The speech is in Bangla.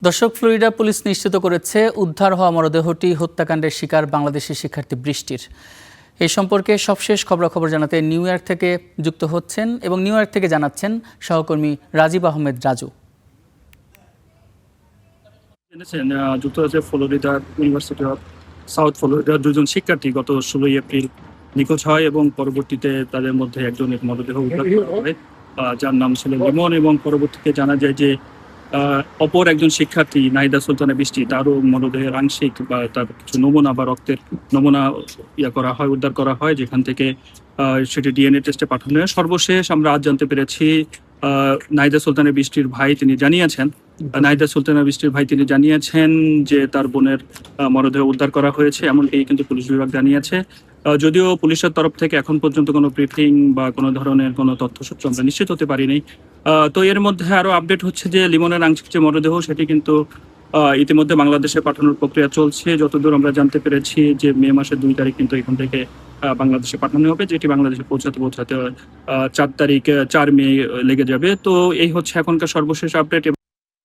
দর্শক, ফ্লোরিডা পুলিশ নিশ্চিত করেছে উদ্ধার হওয়া মরদেহটি হত্যাকাণ্ডের শিকার বাংলাদেশি শিক্ষার্থী বৃষ্টির। এই সম্পর্কে সবশেষ খবরাখবর জানাতে নিউ ইয়র্ক থেকে যুক্ত হচ্ছেন এবং নিউ ইয়র্ক থেকে জানাচ্ছেন সহকর্মী রাজীব আহমেদ রাজু। যুক্তরাজ্যের ফ্লোরিডা ইউনিভার্সিটি অফ সাউথ ফ্লোরিডার দুজন শিক্ষার্থী গত 16 এপ্রিল নিখোঁজ হয় এবং পরবর্তীতে তাদের মধ্যে একজনের মরদেহ উদ্ধার করা হয়, যার নাম ছিল লিমন। এবং পরবর্তীতে জানা যায় যে অপর একজন শিক্ষার্থী নাহিদা সুলতানা বৃষ্টি, তারও মরদেহের আংশিক বা তার কিছু নমুনা বা রক্তের নমুনা উদ্ধার করা হয়, যেখান থেকে সেটি ডিএনএ টেস্টে পাঠানো হয়। সর্বশেষ আমরা আজ জানতে পেরেছি নাহিদা সুলতানা বৃষ্টির ভাই তিনি জানিয়েছেন যে তার বোনের মরদেহ উদ্ধার করা হয়েছে, এমনকি কিন্তু পুলিশ বিভাগ জানিয়েছে। যদিও পুলিশের তরফ থেকে এখন পর্যন্ত কোনো ব্রিফিং বা কোনো ধরনের কোনো তথ্যসূত্র আমরা নিশ্চিত হতে পারিনি। তো এর মধ্যে আরো আপডেট হচ্ছে যে লিমনের আংশিক যে মরদেহ সেটি কিন্তু ইতিমধ্যে বাংলাদেশে পাঠানোর প্রক্রিয়া চলছে। যতদূর আমরা জানতে পেরেছি যে মে মাসের 2 তারিখ কিন্তু এখান থেকে বাংলাদেশে পাঠানো হবে, যেটি বাংলাদেশে পৌঁছাতে 4 মে লেগে যাবে। তো এই হচ্ছে এখনকার সর্বশেষ আপডেট।